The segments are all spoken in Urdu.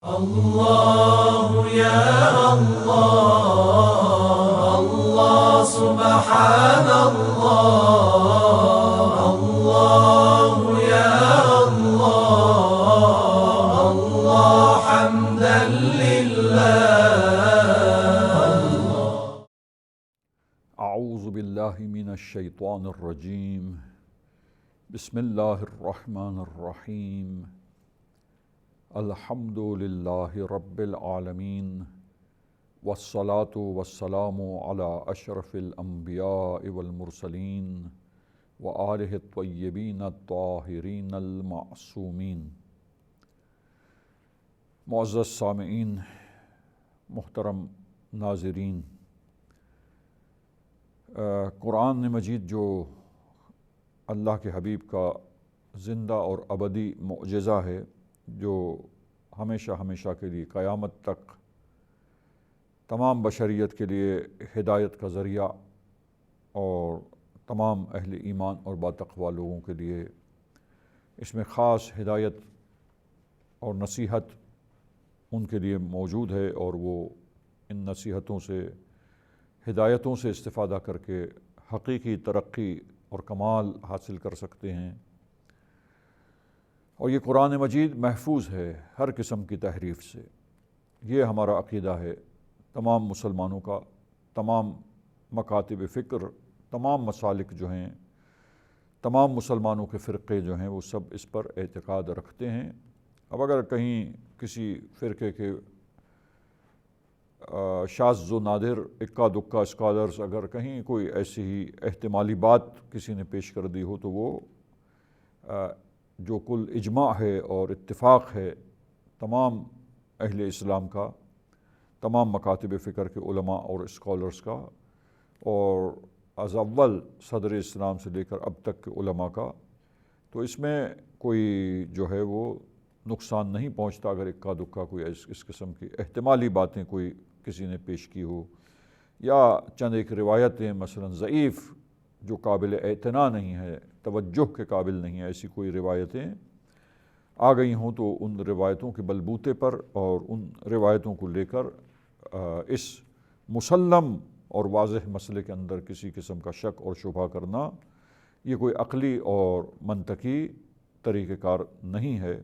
الله يا الله، الله سبحان الله، الله يا الله، الله حمدا لله. اعوذ باللہ من الشیطان الرجیم، بسم اللہ الرحمن الرحیم، الحمد للہ رب العالمین، والصلاة والسلام علی اشرف الانبیاء والمرسلین وآلہ الطیبین الطاہرین المعصومین۔ معزز سامعین، محترم ناظرین، قرآن مجید جو اللہ کے حبیب کا زندہ اور ابدی معجزہ ہے، جو ہمیشہ ہمیشہ کے لیے قیامت تک تمام بشریت کے لیے ہدایت کا ذریعہ اور تمام اہل ایمان اور باتقویٰ لوگوں کے لیے اس میں خاص ہدایت اور نصیحت ان کے لیے موجود ہے، اور وہ ان نصیحتوں سے، ہدایتوں سے استفادہ کر کے حقیقی ترقی اور کمال حاصل کر سکتے ہیں۔ اور یہ قرآن مجید محفوظ ہے ہر قسم کی تحریف سے، یہ ہمارا عقیدہ ہے تمام مسلمانوں کا۔ تمام مکاتب فکر، تمام مسالک جو ہیں، تمام مسلمانوں کے فرقے جو ہیں، وہ سب اس پر اعتقاد رکھتے ہیں۔ اب اگر کہیں کسی فرقے کے شاذ و نادر اکا دکا اسکالرز اگر کہیں کوئی ایسی ہی احتمالی بات کسی نے پیش کر دی ہو، تو وہ جو کل اجماع ہے اور اتفاق ہے تمام اہل اسلام کا، تمام مکاتب فکر کے علماء اور اسکالرز کا، اور از اول صدر اسلام سے لے کر اب تک کے علماء کا، تو اس میں کوئی جو ہے وہ نقصان نہیں پہنچتا اگر اکا دکا کوئی اس قسم کی احتمالی باتیں کوئی کسی نے پیش کی ہو، یا چند ایک روایتیں مثلا ضعیف جو قابل اعتنا نہیں ہے، توجہ کے قابل نہیں ہے، ایسی کوئی روایتیں آ گئی ہوں، تو ان روایتوں کے بلبوتے پر اور ان روایتوں کو لے کر اس مسلم اور واضح مسئلے کے اندر کسی قسم کا شک اور شبہ کرنا، یہ کوئی عقلی اور منطقی طریقہ کار نہیں ہے۔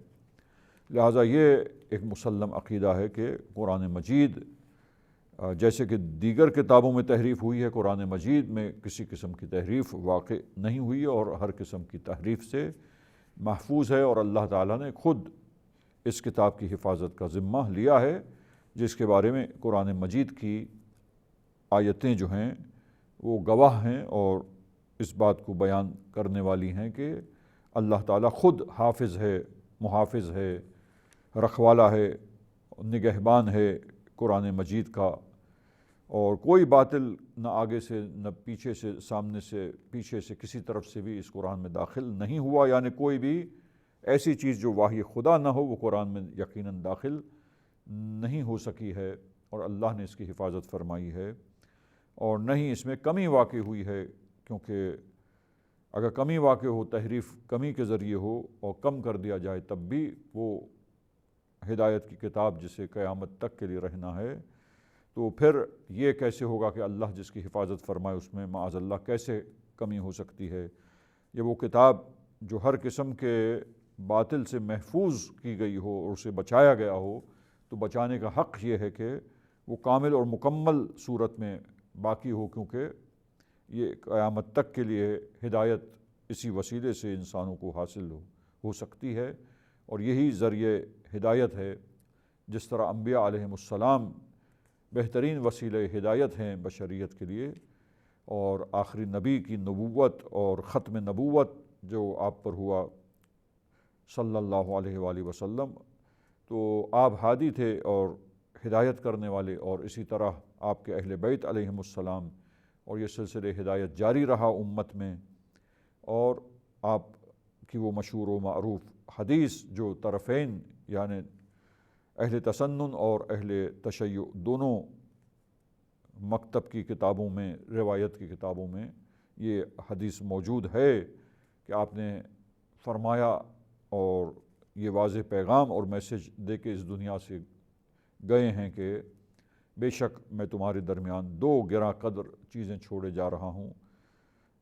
لہٰذا یہ ایک مسلم عقیدہ ہے کہ قرآن مجید جیسے کہ دیگر کتابوں میں تحریف ہوئی ہے، قرآن مجید میں کسی قسم کی تحریف واقع نہیں ہوئی، اور ہر قسم کی تحریف سے محفوظ ہے، اور اللہ تعالیٰ نے خود اس کتاب کی حفاظت کا ذمہ لیا ہے، جس کے بارے میں قرآن مجید کی آیتیں جو ہیں وہ گواہ ہیں اور اس بات کو بیان کرنے والی ہیں کہ اللہ تعالیٰ خود حافظ ہے، محافظ ہے، رکھوالا ہے، نگہبان ہے قرآن مجید کا، اور کوئی باطل نہ آگے سے نہ پیچھے سے، سامنے سے، پیچھے سے، کسی طرف سے بھی اس قرآن میں داخل نہیں ہوا، یعنی کوئی بھی ایسی چیز جو وحی خدا نہ ہو وہ قرآن میں یقیناً داخل نہیں ہو سکی ہے، اور اللہ نے اس کی حفاظت فرمائی ہے، اور نہ ہی اس میں کمی واقع ہوئی ہے، کیونکہ اگر کمی واقع ہو، تحریف کمی کے ذریعے ہو اور کم کر دیا جائے، تب بھی وہ ہدایت کی کتاب جسے قیامت تک کے لیے رہنا ہے، تو پھر یہ کیسے ہوگا کہ اللہ جس کی حفاظت فرمائے اس میں معاذ اللہ کیسے کمی ہو سکتی ہے؟ یہ وہ کتاب جو ہر قسم کے باطل سے محفوظ کی گئی ہو اور اسے بچایا گیا ہو، تو بچانے کا حق یہ ہے کہ وہ کامل اور مکمل صورت میں باقی ہو، کیونکہ یہ قیامت تک کے لیے ہدایت اسی وسیلے سے انسانوں کو حاصل ہو سکتی ہے، اور یہی ذریعہ ہدایت ہے۔ جس طرح انبیاء علیہم السلام بہترین وسیلہ ہدایت ہیں بشریت کے لیے، اور آخری نبی کی نبوت اور ختم نبوت جو آپ پر ہوا صلی اللہ علیہ وآلہ وسلم، تو آپ ہادی تھے اور ہدایت کرنے والے، اور اسی طرح آپ کے اہل بیت علیہم السلام، اور یہ سلسلہ ہدایت جاری رہا امت میں، اور آپ کی وہ مشہور و معروف حدیث جو طرفین یعنی اہل تسنن اور اہل تشیع دونوں مکتب کی کتابوں میں، روایت کی کتابوں میں یہ حدیث موجود ہے کہ آپ نے فرمایا، اور یہ واضح پیغام اور میسج دے کے اس دنیا سے گئے ہیں کہ بے شک میں تمہارے درمیان دو گراں قدر چیزیں چھوڑے جا رہا ہوں،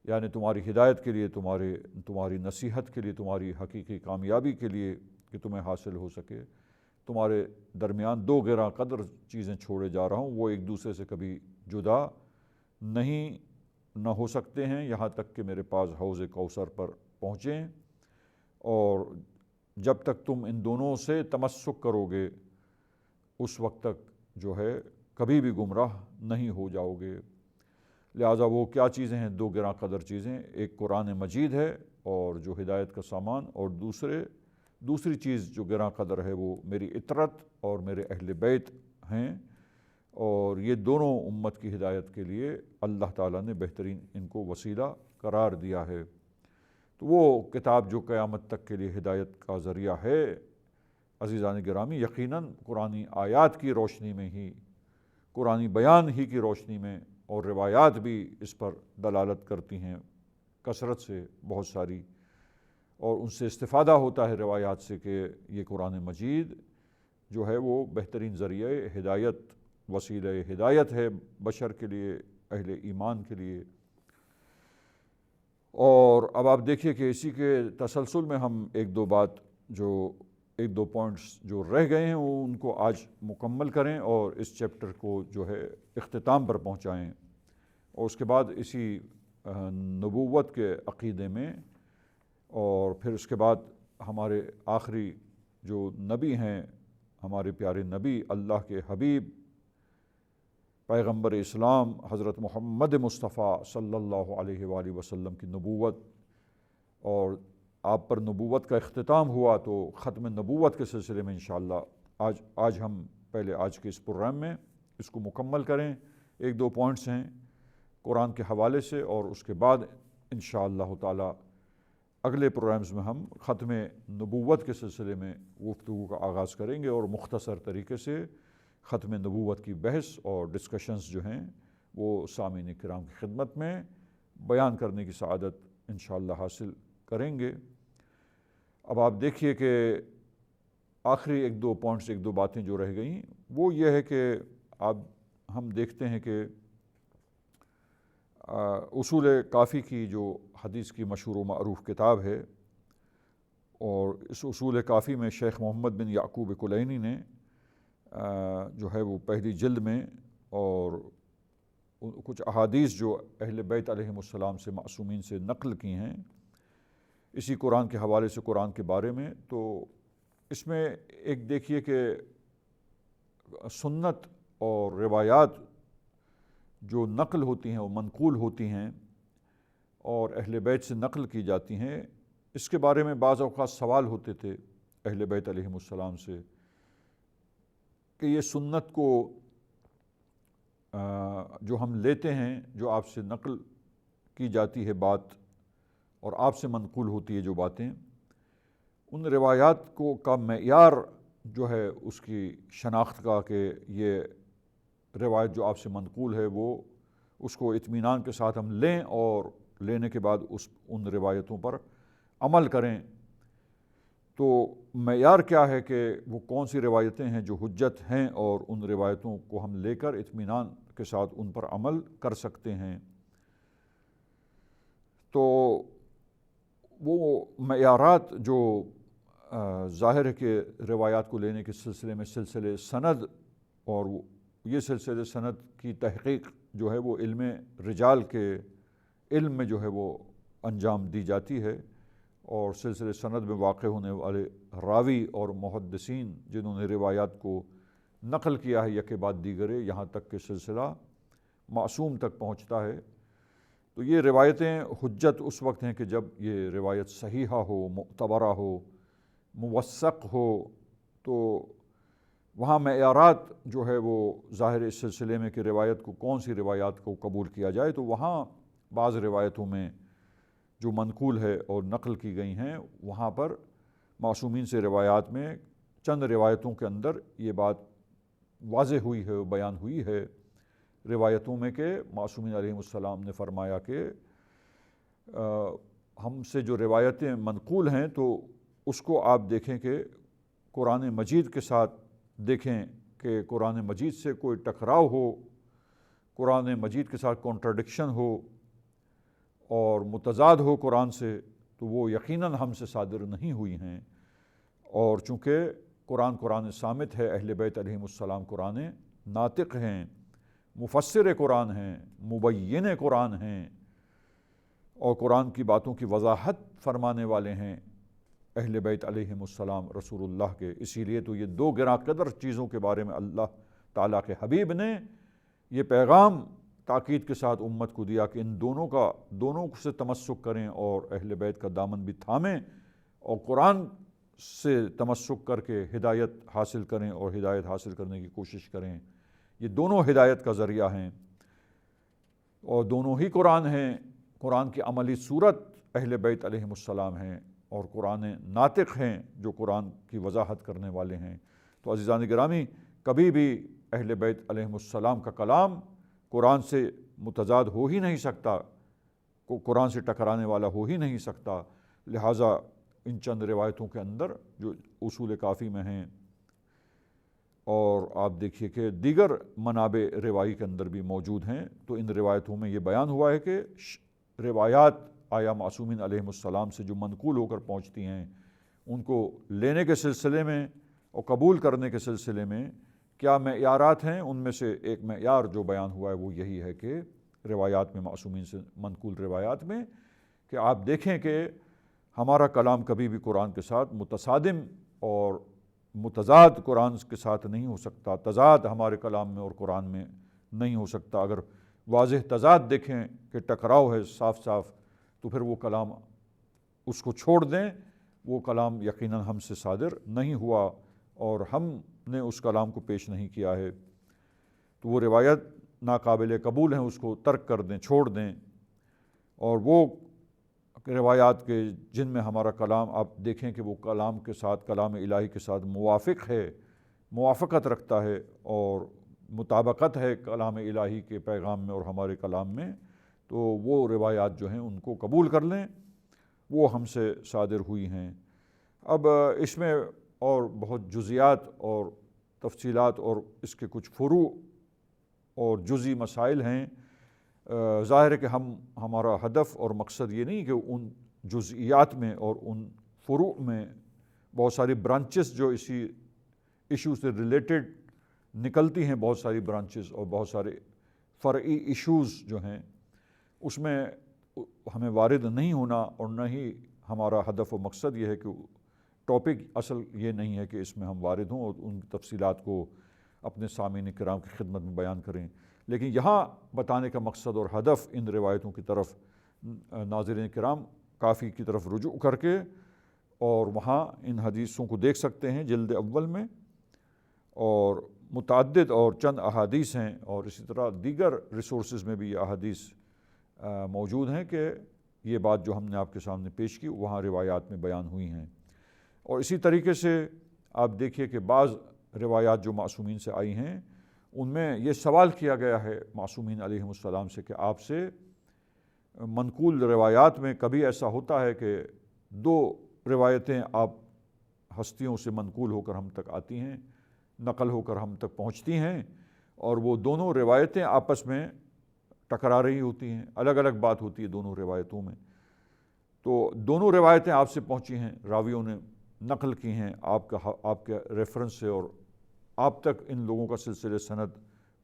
یعنی تمہاری ہدایت کے لیے، تمہاری نصیحت کے لیے، تمہاری حقیقی کامیابی کے لیے کہ تمہیں حاصل ہو سکے، تمہارے درمیان دو گراں قدر چیزیں چھوڑے جا رہا ہوں، وہ ایک دوسرے سے کبھی جدا نہیں نہ ہو سکتے ہیں یہاں تک کہ میرے پاس حوض کوثر پر پہنچیں، اور جب تک تم ان دونوں سے تمسک کرو گے اس وقت تک جو ہے کبھی بھی گمراہ نہیں ہو جاؤ گے۔ لہٰذا وہ کیا چیزیں ہیں دو گراں قدر چیزیں؟ ایک قرآن مجید ہے اور جو ہدایت کا سامان، اور دوسری چیز جو گراں قدر ہے وہ میری اطرت اور میرے اہل بیت ہیں، اور یہ دونوں امت کی ہدایت کے لیے اللہ تعالیٰ نے بہترین ان کو وسیلہ قرار دیا ہے۔ تو وہ کتاب جو قیامت تک کے لیے ہدایت کا ذریعہ ہے، عزیزان گرامی، یقیناً قرآنی آیات کی روشنی میں ہی، قرآنی بیان ہی کی روشنی میں، اور روایات بھی اس پر دلالت کرتی ہیں کثرت سے بہت ساری، اور ان سے استفادہ ہوتا ہے روایات سے کہ یہ قرآن مجید جو ہے وہ بہترین ذریعہ ہدایت، وسیلہ ہدایت ہے بشر کے لیے، اہل ایمان کے لیے۔ اور اب آپ دیکھیے کہ اسی کے تسلسل میں ہم ایک دو پوائنٹس جو رہ گئے ہیں وہ ان کو آج مکمل کریں اور اس چیپٹر کو جو ہے اختتام پر پہنچائیں، اور اس کے بعد اسی نبوت کے عقیدے میں، اور پھر اس کے بعد ہمارے آخری جو نبی ہیں، ہمارے پیارے نبی، اللہ کے حبیب، پیغمبر اسلام حضرت محمد مصطفیٰ صلی اللہ علیہ وآلہ وسلم کی نبوت، اور آپ پر نبوت کا اختتام ہوا تو ختم نبوت کے سلسلے میں انشاءاللہ آج ہم پہلے آج کے اس پروگرام میں اس کو مکمل کریں۔ ایک دو پوائنٹس ہیں قرآن کے حوالے سے، اور اس کے بعد انشاءاللہ تعالی اگلے پروگرامز میں ہم ختم نبوت کے سلسلے میں گفتگو کا آغاز کریں گے، اور مختصر طریقے سے ختم نبوت کی بحث اور ڈسکشنز جو ہیں وہ سامعین کرام کی خدمت میں بیان کرنے کی سعادت انشاءاللہ حاصل کریں گے۔ اب آپ دیکھیے کہ آخری ایک دو باتیں جو رہ گئیں وہ یہ ہے کہ ہم دیکھتے ہیں کہ اصول کافی کی جو حدیث کی مشہور و معروف کتاب ہے، اور اس اصول کافی میں شیخ محمد بن یعقوب کلینی نے جو ہے وہ پہلی جلد میں اور کچھ احادیث جو اہل بیت علیہم السلام سے معصومین سے نقل کی ہیں اسی قرآن کے حوالے سے، قرآن کے بارے میں، تو اس میں ایک دیکھیے کہ سنت اور روایات جو نقل ہوتی ہیں وہ منقول ہوتی ہیں اور اہل بیت سے نقل کی جاتی ہیں، اس کے بارے میں بعض اوقات سوال ہوتے تھے اہل بیت علیہم السلام سے کہ یہ سنت کو جو ہم لیتے ہیں، جو آپ سے نقل کی جاتی ہے بات اور آپ سے منقول ہوتی ہے جو باتیں، ان روایات کا معیار جو ہے اس کی شناخت کا کہ یہ روایت جو آپ سے منقول ہے وہ اس کو اطمینان کے ساتھ ہم لیں اور لینے کے بعد ان روایتوں پر عمل کریں، تو معیار کیا ہے کہ وہ کون سی روایتیں ہیں جو حجت ہیں اور ان روایتوں کو ہم لے کر اطمینان کے ساتھ ان پر عمل کر سکتے ہیں۔ تو وہ معیارات جو ظاہر ہے کہ روایات کو لینے کے سلسلے میں سلسلے سند، اور یہ سلسلے سند کی تحقیق جو ہے وہ علم رجال کے علم میں جو ہے وہ انجام دی جاتی ہے، اور سلسلے سند میں واقع ہونے والے راوی اور محدثین جنہوں نے روایات کو نقل کیا ہے یکے بعد دیگرے یہاں تک کہ سلسلہ معصوم تک پہنچتا ہے، تو یہ روایتیں حجت اس وقت ہیں کہ جب یہ روایت صحیحہ ہو، معتبرہ ہو، موثق ہو، تو وہاں معیارات جو ہے وہ ظاہر اس سلسلے میں کہ روایت کو کون سی روایات کو قبول کیا جائے، تو وہاں بعض روایتوں میں جو منقول ہے اور نقل کی گئی ہیں وہاں پر معصومین سے روایات میں چند روایتوں کے اندر یہ بات واضح ہوئی ہے، بیان ہوئی ہے روایتوں میں کہ معصومین علیہم السلام نے فرمایا کہ ہم سے جو روایتیں منقول ہیں تو اس کو آپ دیکھیں کہ قرآن مجید کے ساتھ دیکھیں کہ قرآن مجید سے کوئی ٹکراؤ ہو، قرآن مجید کے ساتھ کانٹرڈکشن ہو اور متضاد ہو قرآن سے، تو وہ یقیناً ہم سے صادر نہیں ہوئی ہیں۔ اور چونکہ قرآن صامت ہے، اہل بیت علیہم السلام قرآن ناطق ہیں، مفسر قرآن ہیں، مبین قرآن ہیں، اور قرآن کی باتوں کی وضاحت فرمانے والے ہیں اہل بیت علیہم السلام رسول اللہ کے۔ اسی لیے تو یہ دو گراں قدر چیزوں کے بارے میں اللہ تعالیٰ کے حبیب نے یہ پیغام تاکید کے ساتھ امت کو دیا کہ ان دونوں سے تمسک کریں اور اہل بیت کا دامن بھی تھامیں اور قرآن سے تمسک کر کے ہدایت حاصل کریں اور ہدایت حاصل کرنے کی کوشش کریں۔ یہ دونوں ہدایت کا ذریعہ ہیں اور دونوں ہی قرآن ہیں۔ قرآن کی عملی صورت اہل بیت علیہم السلام ہیں اور قرآن ناطق ہیں جو قرآن کی وضاحت کرنے والے ہیں۔ تو عزیزان گرامی، کبھی بھی اہل بیت علیہم السلام کا کلام قرآن سے متضاد ہو ہی نہیں سکتا، قرآن سے ٹکرانے والا ہو ہی نہیں سکتا۔ لہٰذا ان چند روایتوں کے اندر جو اصول کافی میں ہیں، اور آپ دیکھیے کہ دیگر منابع روائی کے اندر بھی موجود ہیں، تو ان روایتوں میں یہ بیان ہوا ہے کہ روایات آیا معصومین علیہم السلام سے جو منقول ہو کر پہنچتی ہیں، ان کو لینے کے سلسلے میں اور قبول کرنے کے سلسلے میں کیا معیارات ہیں۔ ان میں سے ایک معیار جو بیان ہوا ہے وہ یہی ہے کہ روایات میں، معصومین سے منقول روایات میں، کہ آپ دیکھیں کہ ہمارا کلام کبھی بھی قرآن کے ساتھ متصادم اور متضاد قرآن کے ساتھ نہیں ہو سکتا۔ تضاد ہمارے کلام میں اور قرآن میں نہیں ہو سکتا۔ اگر واضح تضاد دیکھیں کہ ٹکراؤ ہے صاف صاف، تو پھر وہ کلام اس کو چھوڑ دیں، وہ کلام یقیناً ہم سے صادر نہیں ہوا اور ہم نے اس کلام کو پیش نہیں کیا ہے، تو وہ روایت ناقابل قبول ہیں، اس کو ترک کر دیں، چھوڑ دیں۔ اور وہ روایات کے جن میں ہمارا کلام آپ دیکھیں کہ وہ کلام کے ساتھ، کلام الہی کے ساتھ موافق ہے، موافقت رکھتا ہے اور مطابقت ہے کلام الہی کے پیغام میں اور ہمارے کلام میں، تو وہ روایات جو ہیں ان کو قبول کر لیں، وہ ہم سے صادر ہوئی ہیں۔ اب اس میں اور بہت جزیات اور تفصیلات اور اس کے کچھ فروع اور جزئی مسائل ہیں۔ ظاہر ہے کہ ہمارا ہدف اور مقصد یہ نہیں کہ ان جزئیات میں اور ان فروع میں بہت ساری برانچز جو اسی ایشو سے ریلیٹڈ نکلتی ہیں، بہت ساری برانچز اور بہت سارے فرعی ایشوز جو ہیں، اس میں ہمیں وارد نہیں ہونا، اور نہ ہی ہمارا ہدف و مقصد یہ ہے کہ ٹاپک اصل یہ نہیں ہے کہ اس میں ہم وارد ہوں اور ان تفصیلات کو اپنے سامعین کرام کی خدمت میں بیان کریں۔ لیکن یہاں بتانے کا مقصد اور ہدف ان روایتوں کی طرف ناظرین کرام کافی کی طرف رجوع کر کے، اور وہاں ان حدیثوں کو دیکھ سکتے ہیں جلد اول میں، اور متعدد اور چند احادیث ہیں، اور اسی طرح دیگر ریسورسز میں بھی یہ احادیث موجود ہیں کہ یہ بات جو ہم نے آپ کے سامنے پیش کی وہاں روایات میں بیان ہوئی ہیں۔ اور اسی طریقے سے آپ دیکھیے کہ بعض روایات جو معصومین سے آئی ہیں، ان میں یہ سوال کیا گیا ہے معصومین علیہم السلام سے کہ آپ سے منقول روایات میں کبھی ایسا ہوتا ہے کہ دو روایتیں آپ ہستیوں سے منقول ہو کر ہم تک آتی ہیں، نقل ہو کر ہم تک پہنچتی ہیں، اور وہ دونوں روایتیں آپس میں ٹکرا رہی ہوتی ہیں، الگ الگ بات ہوتی ہے دونوں روایتوں میں، تو دونوں روایتیں آپ سے پہنچی ہیں، راویوں نے نقل کی ہیں آپ کے ریفرنس سے، اور آپ تک ان لوگوں کا سلسلہ سند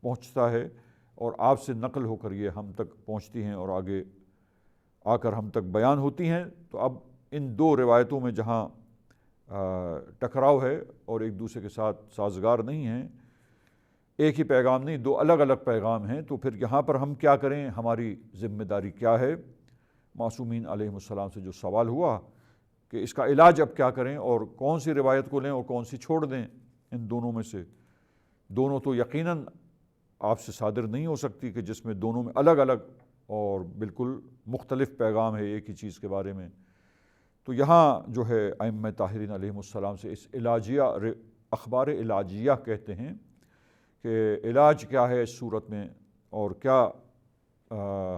پہنچتا ہے، اور آپ سے نقل ہو کر یہ ہم تک پہنچتی ہیں اور آگے آ کر ہم تک بیان ہوتی ہیں۔ تو اب ان دو روایتوں میں جہاں ٹکراؤ ہے اور ایک دوسرے کے ساتھ سازگار نہیں ہیں، ایک ہی پیغام نہیں، دو الگ الگ پیغام ہیں، تو پھر یہاں پر ہم کیا کریں، ہماری ذمہ داری کیا ہے؟ معصومین علیہم السلام سے جو سوال ہوا کہ اس کا علاج اب کیا کریں، اور کون سی روایت کو لیں اور کون سی چھوڑ دیں، ان دونوں میں سے دونوں تو یقیناً آپ سے صادر نہیں ہو سکتی کہ جس میں دونوں میں الگ الگ اور بالکل مختلف پیغام ہے ایک ہی چیز کے بارے میں۔ تو یہاں جو ہے ائمہ طاہرین علیہم السلام سے اس علاجیہ، اخبار علاجیہ کہتے ہیں، کہ علاج کیا ہے اس صورت میں اور کیا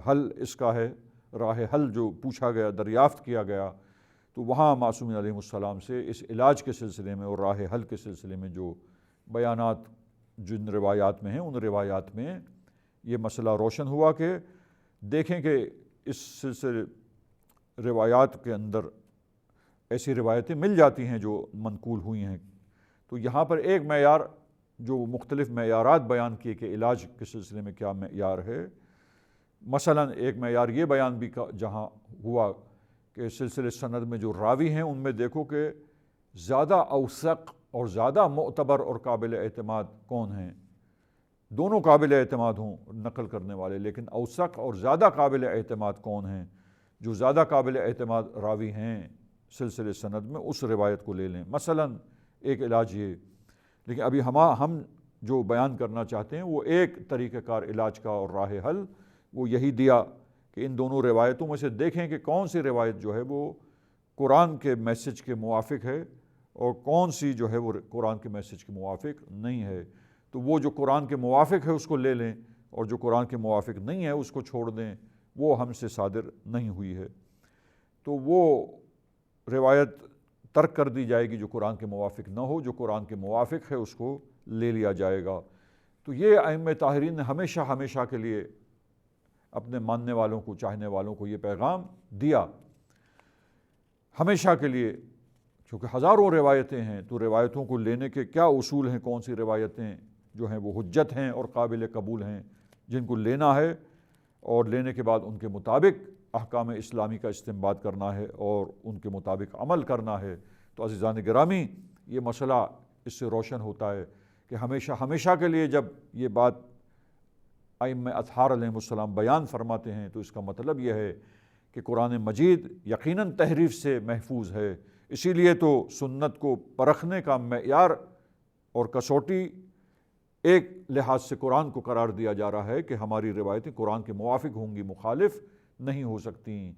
حل اس کا ہے، راہ حل جو پوچھا گیا، دریافت کیا گیا، تو وہاں معصومین علیہ السلام سے اس علاج کے سلسلے میں اور راہ حل کے سلسلے میں جو بیانات جن روایات میں ہیں ان روایات میں یہ مسئلہ روشن ہوا کہ دیکھیں کہ اس سلسلے روایات کے اندر ایسی روایتیں مل جاتی ہیں جو منقول ہوئی ہیں، تو یہاں پر ایک معیار جو مختلف معیارات بیان کیے کہ علاج کے سلسلے میں کیا معیار ہے، مثلا ایک معیار یہ بیان بھی جہاں ہوا کہ سلسلے سند میں جو راوی ہیں ان میں دیکھو کہ زیادہ اوثق اور زیادہ معتبر اور قابل اعتماد کون ہیں، دونوں قابل اعتماد ہوں نقل کرنے والے، لیکن اوثق اور زیادہ قابل اعتماد کون ہیں، جو زیادہ قابل اعتماد راوی ہیں سلسلے سند میں اس روایت کو لے لیں۔ مثلا ایک علاج یہ، لیکن ابھی ہم جو بیان کرنا چاہتے ہیں وہ ایک طریقہ کار علاج کا اور راہ حل وہ یہی دیا کہ ان دونوں روایتوں میں سے دیکھیں کہ کون سی روایت جو ہے وہ قرآن کے میسج کے موافق ہے اور کون سی جو ہے وہ قرآن کے میسج کے موافق نہیں ہے، تو وہ جو قرآن کے موافق ہے اس کو لے لیں اور جو قرآن کے موافق نہیں ہے اس کو چھوڑ دیں، وہ ہم سے صادر نہیں ہوئی ہے، تو وہ روایت ترک کر دی جائے گی جو قرآن کے موافق نہ ہو، جو قرآن کے موافق ہے اس کو لے لیا جائے گا۔ تو یہ ائمہ طاہرین نے ہمیشہ کے لیے اپنے ماننے والوں کو، چاہنے والوں کو یہ پیغام دیا، ہمیشہ کے لیے، کیونکہ ہزاروں روایتیں ہیں تو روایتوں کو لینے کے کیا اصول ہیں، کون سی روایتیں جو ہیں وہ حجت ہیں اور قابل قبول ہیں جن کو لینا ہے اور لینے کے بعد ان کے مطابق احکام اسلامی کا استنباط کرنا ہے اور ان کے مطابق عمل کرنا ہے۔ تو عزیزان گرامی یہ مسئلہ اس سے روشن ہوتا ہے کہ ہمیشہ کے لیے جب یہ بات ائمہ اطہار علیہ السلام بیان فرماتے ہیں تو اس کا مطلب یہ ہے کہ قرآن مجید یقیناً تحریف سے محفوظ ہے، اسی لیے تو سنت کو پرکھنے کا معیار اور کسوٹی ایک لحاظ سے قرآن کو قرار دیا جا رہا ہے کہ ہماری روایتیں قرآن کے موافق ہوں گی، مخالف نہیں ہو سکتی،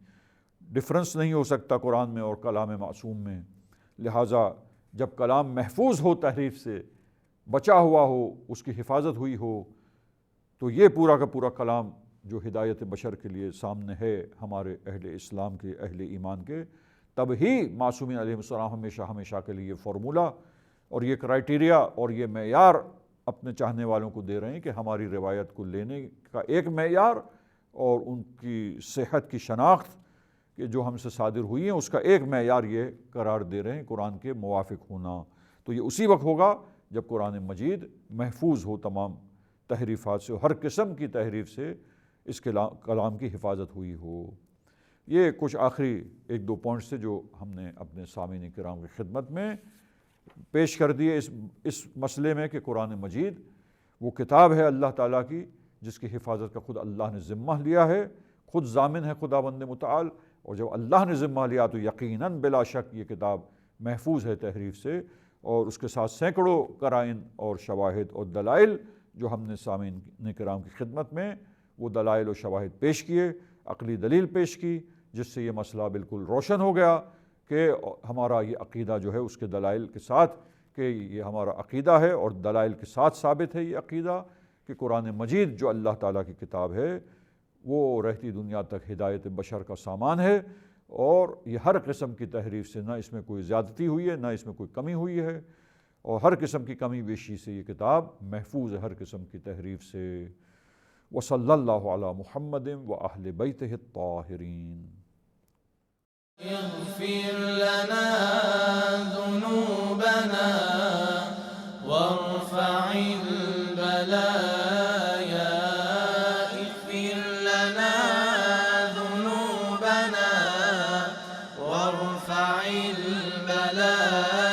ڈفرنس نہیں ہو سکتا قرآن میں اور کلام معصوم میں۔ لہٰذا جب کلام محفوظ ہو، تحریف سے بچا ہوا ہو، اس کی حفاظت ہوئی ہو، تو یہ پورا کا پورا کلام جو ہدایت بشر کے لیے سامنے ہے، ہمارے اہل اسلام کے، اہل ایمان کے، تب ہی معصومین علیہ السلام ہمیشہ کے لیے یہ فارمولہ اور یہ کرائیٹیریا اور یہ معیار اپنے چاہنے والوں کو دے رہے ہیں کہ ہماری روایت کو لینے کا ایک معیار اور ان کی صحت کی شناخت کہ جو ہم سے صادر ہوئی ہیں اس کا ایک معیار یہ قرار دے رہے ہیں قرآن کے موافق ہونا۔ تو یہ اسی وقت ہوگا جب قرآن مجید محفوظ ہو تمام تحریفات سے، ہر قسم کی تحریف سے اس کلام کی حفاظت ہوئی ہو۔ یہ کچھ آخری ایک دو پوائنٹس تھے جو ہم نے اپنے سامعین کرام کی خدمت میں پیش کر دیے اس مسئلے میں کہ قرآن مجید وہ کتاب ہے اللہ تعالیٰ کی جس کی حفاظت کا خود اللہ نے ذمہ لیا ہے، خود ضامن ہے خداوند متعال، اور جب اللہ نے ذمہ لیا تو یقیناً بلا شک یہ کتاب محفوظ ہے تحریف سے، اور اس کے ساتھ سینکڑوں قرائن اور شواہد اور دلائل جو ہم نے سامعین کرام کی خدمت میں وہ دلائل و شواہد پیش کیے، عقلی دلیل پیش کی، جس سے یہ مسئلہ بالکل روشن ہو گیا کہ ہمارا یہ عقیدہ جو ہے اس کے دلائل کے ساتھ کہ یہ ہمارا عقیدہ ہے اور دلائل کے ساتھ ثابت ہے یہ عقیدہ کہ قرآن مجید جو اللہ تعالیٰ کی کتاب ہے وہ رہتی دنیا تک ہدایت بشر کا سامان ہے، اور یہ ہر قسم کی تحریف سے، نہ اس میں کوئی زیادتی ہوئی ہے نہ اس میں کوئی کمی ہوئی ہے، اور ہر قسم کی کمی بیشی سے یہ کتاب محفوظ ہے ہر قسم کی تحریف سے۔ وصلی اللہ علی محمد وأہل بیتہ الطاہرین۔ اغفر لنا ذنوبنا وارفع البلايا، اغفر لنا ذنوبنا وارفع البلايا